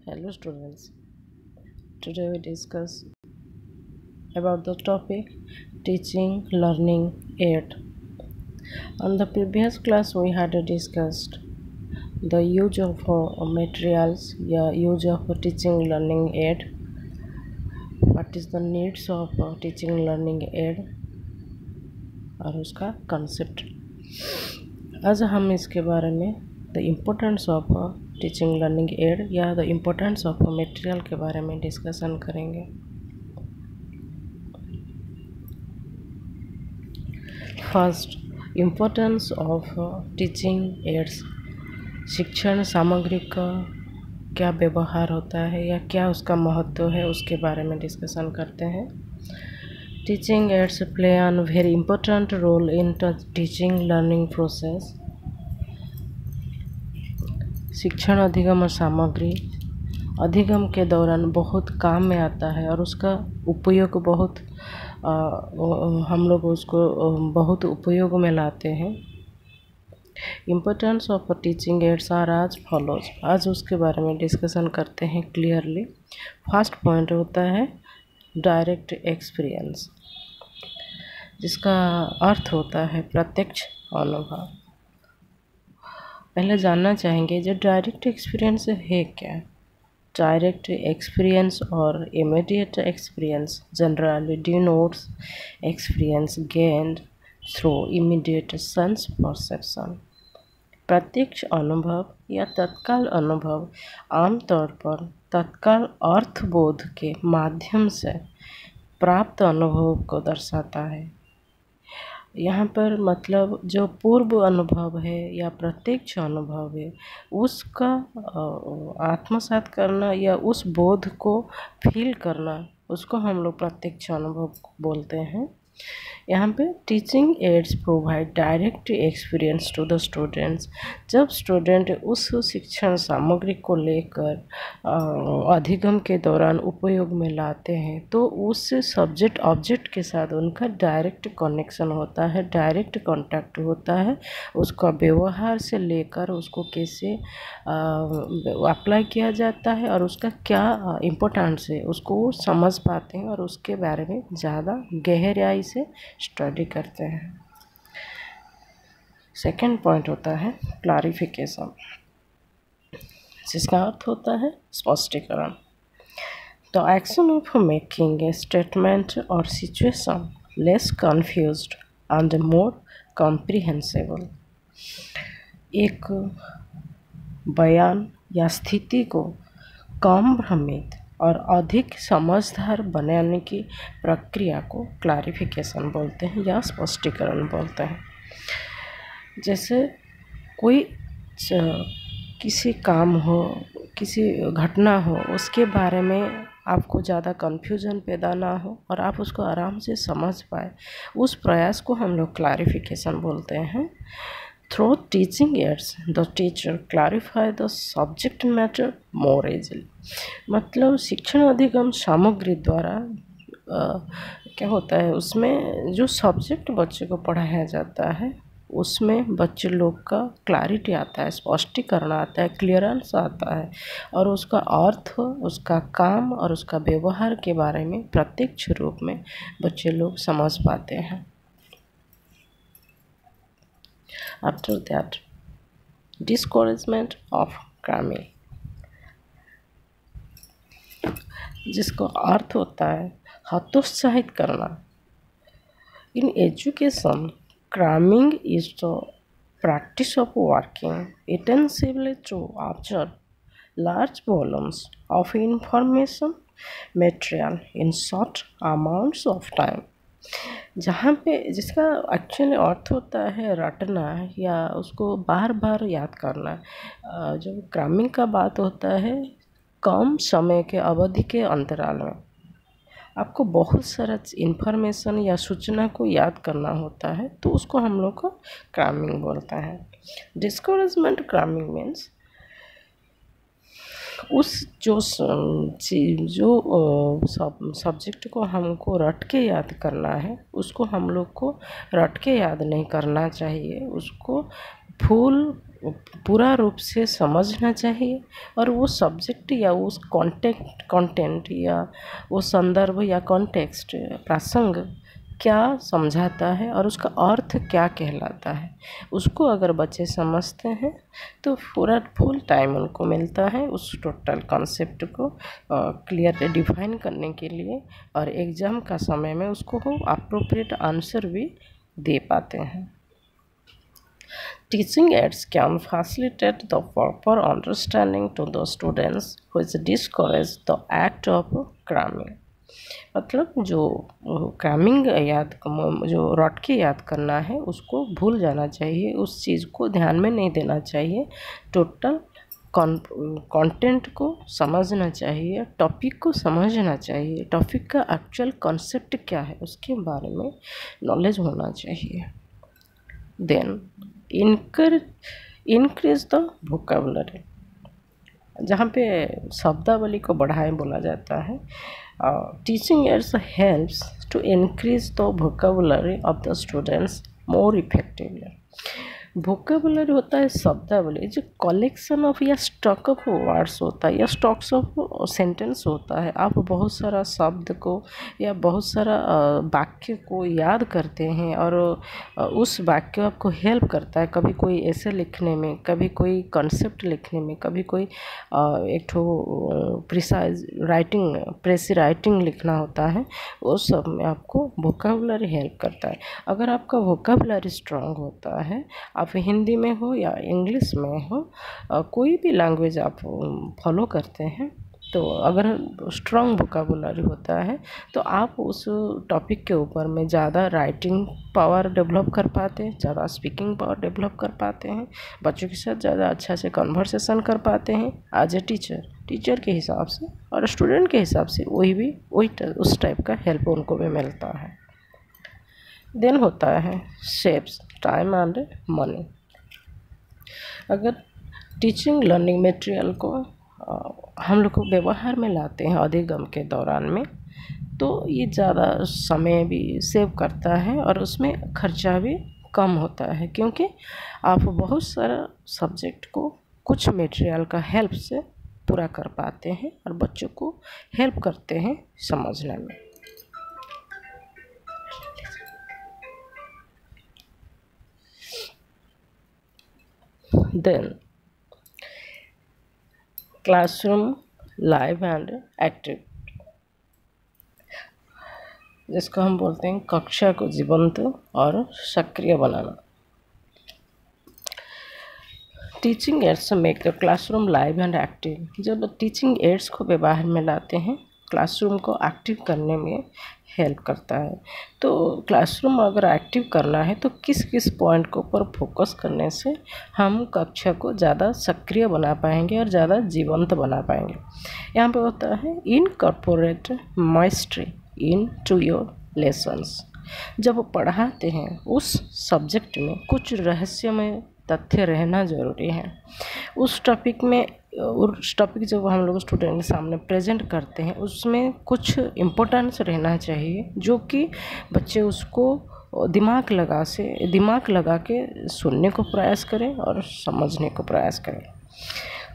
Hello students, today we discuss about the topic teaching learning aid. On the previous class we had discussed the use of materials, use of teaching learning aid, what is the needs of teaching learning aid और उसका concept. आज हम इसके बारे में the importance of teaching learning aid या the importance of material के बारे में डिस्कशन करेंगे. First, importance of teaching aids. शिक्षण सामग्री का क्या व्यवहार होता है या क्या उसका महत्व है उसके बारे में डिस्कशन करते हैं. Teaching aids play an very important role in teaching learning process. शिक्षण अधिगम सामग्री अधिगम के दौरान बहुत काम में आता है और उसका उपयोग बहुत हम लोग उसको बहुत उपयोग में लाते हैं. Importance of teaching aids are as follows. आज उसके बारे में डिस्कशन करते हैं क्लियरली. फर्स्ट पॉइंट होता है डायरेक्ट एक्सपीरियंस, जिसका अर्थ होता है प्रत्यक्ष अनुभव. पहले जानना चाहेंगे जो डायरेक्ट एक्सपीरियंस है क्या. डायरेक्ट एक्सपीरियंस और immediate experience generally denotes experience gained through immediate sense perception. प्रत्यक्ष अनुभव या तत्काल अनुभव आमतौर पर तत्काल अर्थबोध के माध्यम से प्राप्त अनुभव को दर्शाता है. यहाँ पर मतलब जो पूर्व अनुभव है या प्रत्यक्ष अनुभव है उसका आत्मसात करना या उस बोध को फील करना, उसको हम लोग प्रत्यक्ष अनुभव बोलते हैं. यहाँ पे teaching aids provide direct experience to the students. जब स्टूडेंट उस शिक्षण सामग्री को लेकर अधिगम के दौरान उपयोग में लाते हैं तो उस सब्जेक्ट ऑब्जेक्ट के साथ उनका डायरेक्ट कनेक्शन होता है, डायरेक्ट कांटेक्ट होता है. उसका व्यवहार से लेकर उसको कैसे अप्लाई किया जाता है और उसका क्या इम्पोर्टेंस है उसको वो समझ पाते हैं और उसके बारे में ज़्यादा गहराई से स्टडी करते हैं. सेकेंड पॉइंट होता है क्लैरिफिकेशन, जिसका अर्थ होता है स्पष्टीकरण. The action of making a statement और situation less confused and more comprehensible. एक बयान या स्थिति को कम भ्रमित और अधिक समझदार बनाने की प्रक्रिया को क्लैरिफिकेशन बोलते हैं या स्पष्टीकरण बोलते हैं. जैसे कोई किसी काम हो, किसी घटना हो, उसके बारे में आपको ज़्यादा कन्फ्यूजन पैदा ना हो और आप उसको आराम से समझ पाए, उस प्रयास को हम लोग क्लैरिफिकेशन बोलते हैं. Through teaching aids, the teacher clarify the subject matter more easily. मतलब शिक्षण अधिगम सामग्री द्वारा क्या होता है, उसमें जो सब्जेक्ट बच्चे को पढ़ाया जाता है उसमें बच्चे लोग का क्लैरिटी आता है, स्पष्टीकरण आता है, क्लियरेंस आता है और उसका अर्थ, उसका काम और उसका व्यवहार के बारे में प्रत्यक्ष रूप में बच्चे लोग समझ पाते हैं. After that, discouragement of cramming, जिसको अर्थ होता है हतोत्साहित करना. In education, cramming is the practice of working intensively to absorb large volumes of information material in short amounts of time. जहाँ पे जिसका एक्चुअली अर्थ होता है रटना या उसको बार बार याद करना. जब क्रैमिंग का बात होता है कम समय के अवधि के अंतराल में आपको बहुत सारा इन्फॉर्मेशन या सूचना को याद करना होता है तो उसको हम लोग को क्रैमिंग बोलते हैं. डिस्करेजमेंट क्रैमिंग मीन्स उस जो सब्जेक्ट को हमको रट के याद करना है उसको हम लोग को रट के याद नहीं करना चाहिए. उसको फुल पूरा रूप से समझना चाहिए और वो सब्जेक्ट या उस कंटेंट या वो संदर्भ या कॉन्टेक्स्ट प्रसंग क्या समझाता है और उसका अर्थ क्या कहलाता है, उसको अगर बच्चे समझते हैं तो पूरा फुल टाइम उनको मिलता है उस टोटल कॉन्सेप्ट को क्लियर डिफाइन करने के लिए, और एग्ज़ाम का समय में उसको वो अप्रोप्रिएट आंसर भी दे पाते हैं। Teaching aids can facilitate the proper understanding to the students which discourage the act of cramming। मतलब जो क्रैमिंग जो रट के याद करना है उसको भूल जाना चाहिए, उस चीज़ को ध्यान में नहीं देना चाहिए, टोटल कंटेंट को समझना चाहिए, टॉपिक को समझना चाहिए, टॉपिक का एक्चुअल कॉन्सेप्ट क्या है उसके बारे में नॉलेज होना चाहिए। देन इंक्रीज द वोकेबुलरी, जहाँ पे शब्दावली को बढ़ाए बोला जाता है। Teaching aids helps to increase the vocabulary of the students more effectively. Vocabulary होता है शब्दावली, जो कलेक्शन ऑफ या स्टॉक ऑफ वर्ड्स होता है या स्टॉक्स ऑफ सेंटेंस होता है। आप बहुत सारा शब्द को या बहुत सारा वाक्य को याद करते हैं और उस वाक्य आपको हेल्प करता है, कभी कोई ऐसे लिखने में, कभी कोई कॉन्सेप्ट लिखने में, कभी कोई एक ठो प्रेसी राइटिंग लिखना होता है, वो सब में आपको वोकेबुलरी हेल्प करता है। अगर आपका वोकेबुलरी स्ट्रांग होता है, आप हिंदी में हो या इंग्लिश में हो, कोई भी लैंग्वेज आप फॉलो करते हैं, तो अगर स्ट्रॉन्ग वोकेबुलरी होता है तो आप उस टॉपिक के ऊपर में ज़्यादा राइटिंग पावर डेवलप कर पाते हैं, ज़्यादा स्पीकिंग पावर डेवलप कर पाते हैं, बच्चों के साथ ज़्यादा अच्छा से कन्वर्सेशन कर पाते हैं एज ए टीचर के हिसाब से, और स्टूडेंट के हिसाब से उस टाइप का हेल्प उनको भी मिलता है। देन होता है सेव्स टाइम एंड मनी। अगर टीचिंग लर्निंग मटेरियल को हम लोग को व्यवहार में लाते हैं अधिगम के दौरान में, तो ये ज़्यादा समय भी सेव करता है और उसमें खर्चा भी कम होता है, क्योंकि आप बहुत सारा सब्जेक्ट को कुछ मटेरियल का हेल्प से पूरा कर पाते हैं और बच्चों को हेल्प करते हैं समझने में। Then classroom live and active, जिसको हम बोलते हैं कक्षा को जीवंत और सक्रिय बनाना। Teaching aids make the classroom live and active. जब टीचिंग एड्स को व्यवहार में लाते हैं, क्लासरूम को एक्टिव करने में हेल्प करता है। तो क्लासरूम अगर एक्टिव करना है तो किस किस पॉइंट के ऊपर फोकस करने से हम कक्षा को ज़्यादा सक्रिय बना पाएंगे और ज़्यादा जीवंत बना पाएंगे। यहाँ पे होता है incorporate mystery into your lessons. जब पढ़ाते हैं उस सब्जेक्ट में कुछ रहस्यमय तथ्य रहना ज़रूरी है। उस टॉपिक जब हम लोग स्टूडेंट के सामने प्रेजेंट करते हैं, उसमें कुछ इम्पोर्टेंस रहना चाहिए जो कि बच्चे उसको दिमाग लगा के सुनने को प्रयास करें और समझने को प्रयास करें।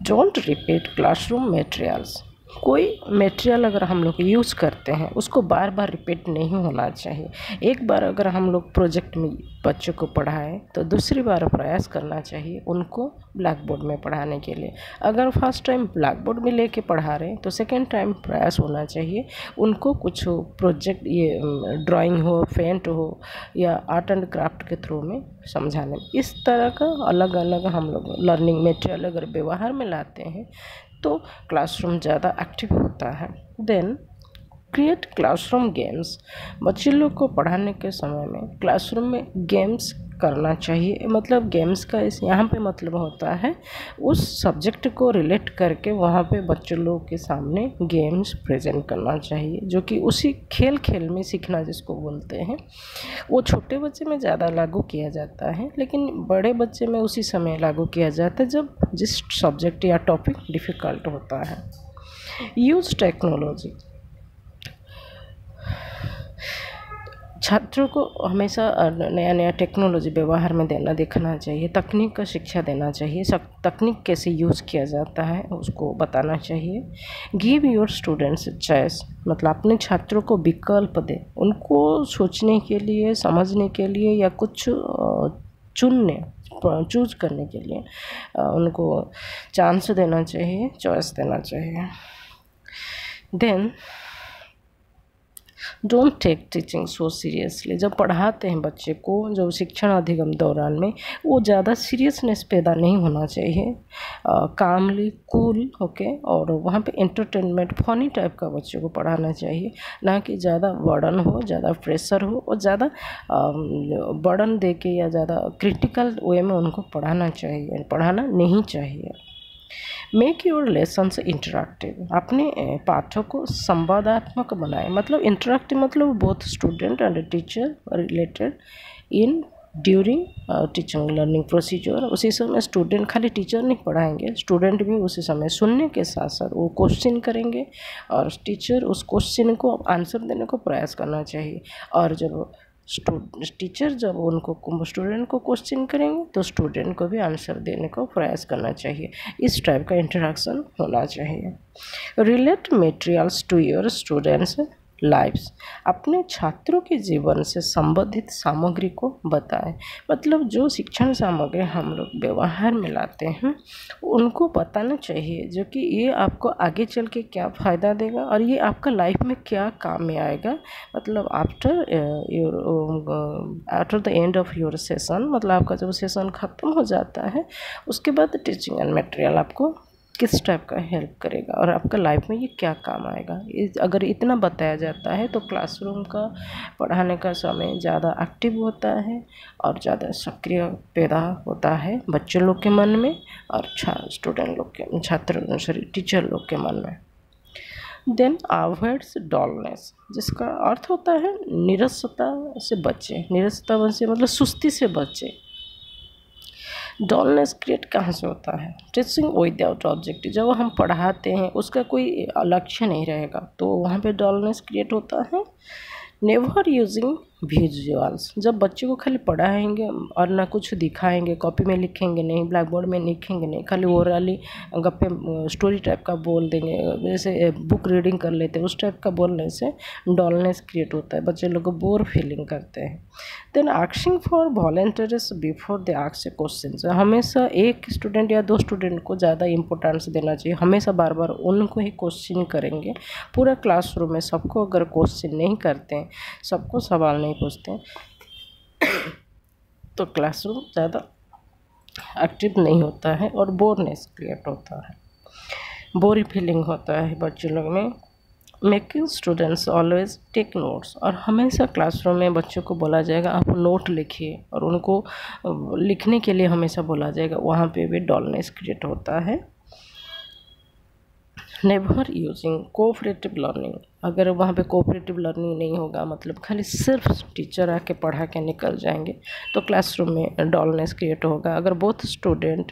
Don't repeat classroom materials. कोई मटेरियल अगर हम लोग यूज़ करते हैं उसको बार बार रिपीट नहीं होना चाहिए। एक बार अगर हम लोग प्रोजेक्ट में बच्चों को पढ़ाएं तो दूसरी बार प्रयास करना चाहिए उनको ब्लैक बोर्ड में पढ़ाने के लिए। अगर फर्स्ट टाइम ब्लैक बोर्ड में लेके पढ़ा रहे हैं तो सेकेंड टाइम प्रयास होना चाहिए उनको कुछ प्रोजेक्ट, ये ड्राइंग हो, पेंट हो या आर्ट एंड क्राफ्ट के थ्रू में समझाने में। इस तरह का अलग अलग हम लोग लर्निंग मटेरियल अगर व्यवहार में लाते हैं तो क्लासरूम ज़्यादा एक्टिव होता है। Then create classroom games. बच्चे लोग को पढ़ाने के समय में क्लासरूम में गेम्स करना चाहिए। मतलब गेम्स का यहाँ पे मतलब होता है उस सब्जेक्ट को रिलेट करके वहाँ पे बच्चों लोग के सामने गेम्स प्रेजेंट करना चाहिए, जो कि उसी खेल में सीखना जिसको बोलते हैं। वो छोटे बच्चे में ज़्यादा लागू किया जाता है, लेकिन बड़े बच्चे में उसी समय लागू किया जाता है जब जिस सब्जेक्ट या टॉपिक डिफ़िकल्ट होता है। Use technology. छात्रों को हमेशा नया नया टेक्नोलॉजी व्यवहार में देना दिखाना चाहिए, तकनीक का शिक्षा देना चाहिए, तकनीक कैसे यूज़ किया जाता है उसको बताना चाहिए। गिव योर स्टूडेंट्स चॉइस, मतलब अपने छात्रों को विकल्प दे, उनको सोचने के लिए, समझने के लिए या कुछ चूज करने के लिए उनको चांस देना चाहिए, चॉइस देना चाहिए। Then don't take teaching so seriously, जब पढ़ाते हैं बच्चे को, जब शिक्षण अधिगम दौरान में, वो ज़्यादा सीरियसनेस पैदा नहीं होना चाहिए। कामली कूल होके और वहाँ पे एंटरटेनमेंट फनी टाइप का बच्चे को पढ़ाना चाहिए, ना कि ज़्यादा बर्डन हो, ज़्यादा प्रेशर हो और ज़्यादा बर्डन दे के या ज़्यादा क्रिटिकल वे में उनको पढ़ाना चाहिए, पढ़ाना नहीं चाहिए। मेक योर लेसन्स इंटरेक्टिव, अपने पाठों को संवादात्मक बनाएं, मतलब इंटरेक्टिव मतलब both student and teacher related in during teaching learning procedure. उसी समय स्टूडेंट, खाली टीचर नहीं पढ़ाएंगे, स्टूडेंट भी उसी समय सुनने के साथ साथ वो क्वेश्चन करेंगे और टीचर उस क्वेश्चन को आंसर देने को प्रयास करना चाहिए। और जब टीचर जब उनको स्टूडेंट को क्वेश्चन करेंगे तो स्टूडेंट को भी आंसर देने को प्रयास करना चाहिए। इस टाइप का इंटरेक्शन होना चाहिए। Relate materials to your students lives, अपने छात्रों के जीवन से संबंधित सामग्री को बताएं, मतलब जो शिक्षण सामग्री हम लोग व्यवहार में लाते हैं उनको बताना चाहिए, जो कि ये आपको आगे चल के क्या फ़ायदा देगा और ये आपका लाइफ में क्या काम में आएगा। मतलब after the end of your session, मतलब आपका जब सेशन ख़त्म हो जाता है उसके बाद टीचिंग एंड मटेरियल आपको किस टाइप का हेल्प करेगा और आपका लाइफ में ये क्या काम आएगा। अगर इतना बताया जाता है तो क्लासरूम का पढ़ाने का समय ज़्यादा एक्टिव होता है और ज़्यादा सक्रिय पैदा होता है बच्चे लोग के मन में और स्टूडेंट लोग के टीचर लोग के मन में। देन अवॉइड्स डलनेस, जिसका अर्थ होता है निरसता से बचे, निरसता से मतलब सुस्ती से बचे। डलनेस क्रिएट कहाँ से होता है? टीचिंग विदाउट ऑब्जेक्टिव, जब हम पढ़ाते हैं उसका कोई लक्ष्य नहीं रहेगा तो वहाँ पे डलनेस क्रिएट होता है। नेवर यूजिंग विजुअल्स, जब बच्चे को खाली पढ़ाएंगे और ना कुछ दिखाएंगे, कॉपी में लिखेंगे नहीं, ब्लैक बोर्ड में लिखेंगे नहीं, खाली ओरली गप्पे स्टोरी टाइप का बोल देंगे, जैसे बुक रीडिंग कर लेते हैं उस टाइप का बोलने से डलनेस क्रिएट होता है, बच्चे लोग को बोर फीलिंग करते हैं। Then asking for volunteers before they ask a question, हमेशा एक स्टूडेंट या दो स्टूडेंट को ज़्यादा इंपॉर्टेंस देना चाहिए, हमेशा बार बार उनको ही क्वेश्चन करेंगे। पूरा क्लासरूम में सबको अगर क्वेश्चन नहीं करते हैं, सबको सवाल नहीं पूछते हैं तो क्लासरूम ज़्यादा एक्टिव नहीं होता है और बोरनेस क्रिएट होता है, बोरी फीलिंग होता है बच्चे लोग में। Making students always take notes, और हमेशा क्लासरूम में बच्चों को बोला जाएगा आप नोट लिखिए और उनको लिखने के लिए हमेशा बोला जाएगा, वहाँ पे भी डलनेस क्रिएट होता है। नेवर यूजिंग कोऑपरेटिव लर्निंग, अगर वहाँ पे कोऑपरेटिव लर्निंग नहीं होगा, मतलब खाली सिर्फ टीचर आके पढ़ा के निकल जाएंगे तो क्लासरूम में डलनेस क्रिएट होगा। अगर बोथ स्टूडेंट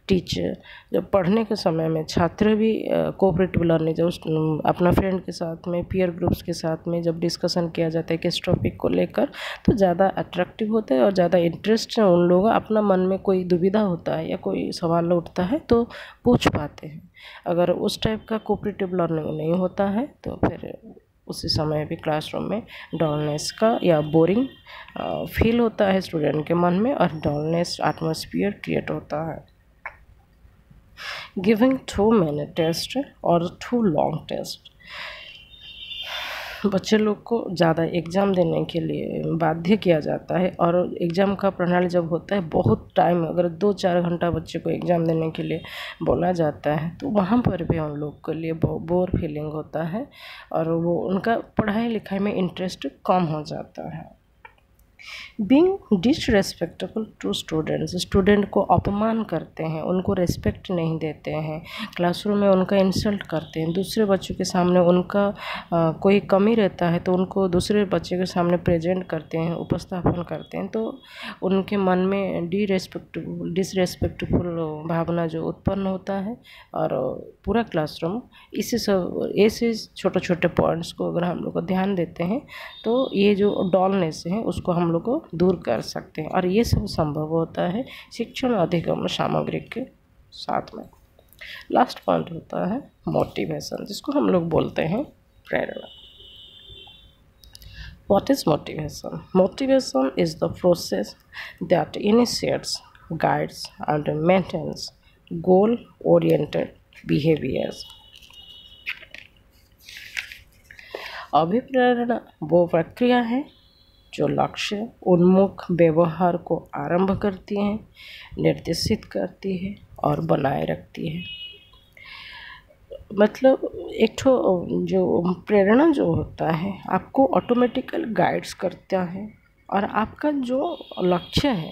टीचर जब पढ़ने के समय में छात्र भी कोऑपरेटिव लर्निंग, जब अपना फ्रेंड के साथ में, पीयर ग्रुप्स के साथ में जब डिस्कशन किया जाता है किस टॉपिक को लेकर, तो ज़्यादा अट्रैक्टिव होता है और ज़्यादा इंटरेस्ट उन लोगों, अपना मन में कोई दुविधा होता है या कोई सवाल उठता है तो पूछ पाते हैं। अगर उस टाइप का कोऑपरेटिव लर्निंग नहीं होता है तो फिर उसी समय भी क्लासरूम में डलनेस का या बोरिंग फील होता है स्टूडेंट के मन में और डलनेस एटमॉस्फेयर क्रिएट होता है। गिविंग टू मैनी टेस्ट और टू लॉन्ग टेस्ट, बच्चे लोग को ज़्यादा एग्ज़ाम देने के लिए बाध्य किया जाता है और एग्ज़ाम का प्रणाली जब होता है बहुत टाइम, अगर 2-4 घंटा बच्चे को एग्ज़ाम देने के लिए बोला जाता है तो वहाँ पर भी उन लोग के लिए बोर फीलिंग होता है और वो उनका पढ़ाई लिखाई में इंटरेस्ट कम हो जाता है। बीइंग डिसरेस्पेक्टेबल टू स्टूडेंट्स, स्टूडेंट को अपमान करते हैं, उनको रेस्पेक्ट नहीं देते हैं, क्लासरूम में उनका इंसल्ट करते हैं, दूसरे बच्चों के सामने उनका कोई कमी रहता है तो उनको दूसरे बच्चे के सामने प्रेजेंट करते हैं, उपस्थापन करते हैं, तो उनके मन में डिसरेस्पेक्टफुल भावना जो उत्पन्न होता है। और पूरा क्लासरूम इसी सब ऐसे छोटे छोटे पॉइंट्स को अगर हम लोग को ध्यान देते हैं तो ये जो डॉलनेस है उसको हम लोग को दूर कर सकते हैं। और ये सब संभव होता है शिक्षण अधिगम सामग्री के साथ में। लास्ट पॉइंट होता है मोटिवेशन, जिसको हम लोग बोलते हैं प्रेरणा। What is motivation? Motivation is the process that initiates, guides, and maintains goal-oriented behaviors. अभिप्रेरणा वो प्रक्रिया है जो लक्ष्य उन्मुख व्यवहार को आरंभ करती है, निर्देशित करती है और बनाए रखती है। मतलब एक ठो जो प्रेरणा जो होता है आपको ऑटोमेटिकल गाइड्स करता है और आपका जो लक्ष्य है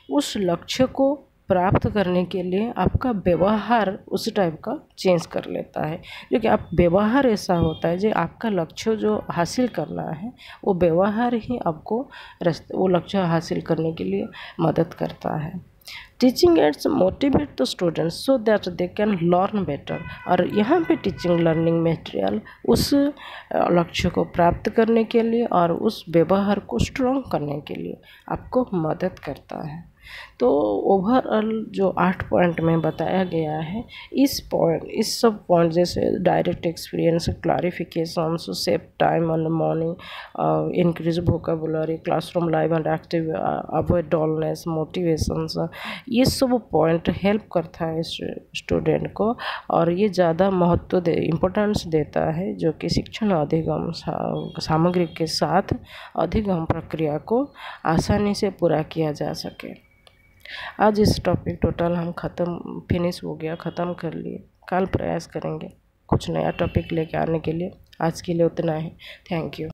उस लक्ष्य को प्राप्त करने के लिए आपका व्यवहार उस टाइप का चेंज कर लेता है। क्योंकि आप व्यवहार ऐसा होता है जो आपका लक्ष्य जो हासिल करना है वो व्यवहार ही आपको वो लक्ष्य हासिल करने के लिए मदद करता है। Teaching ads motivate the students so that they can learn better. और यहाँ पे टीचिंग लर्निंग मटेरियल उस लक्ष्य को प्राप्त करने के लिए और उस व्यवहार को स्ट्रॉन्ग करने के लिए आपको मदद करता है। तो ओवरऑल जो 8 पॉइंट में बताया गया है इस सब पॉइंट जैसे direct experience, clarification, save time on morning, increase vocabulary, classroom live and active, avoid dullness, motivations, ये सब पॉइंट हेल्प करता है स्टूडेंट को और ये ज़्यादा महत्व इम्पोर्टेंस देता है जो कि शिक्षण अधिगम सामग्री के साथ अधिगम प्रक्रिया को आसानी से पूरा किया जा सके। आज इस टॉपिक टोटल हम फिनिश हो गया, ख़त्म कर लिए। कल प्रयास करेंगे कुछ नया टॉपिक लेके आने के लिए। आज के लिए उतना ही। Thank you.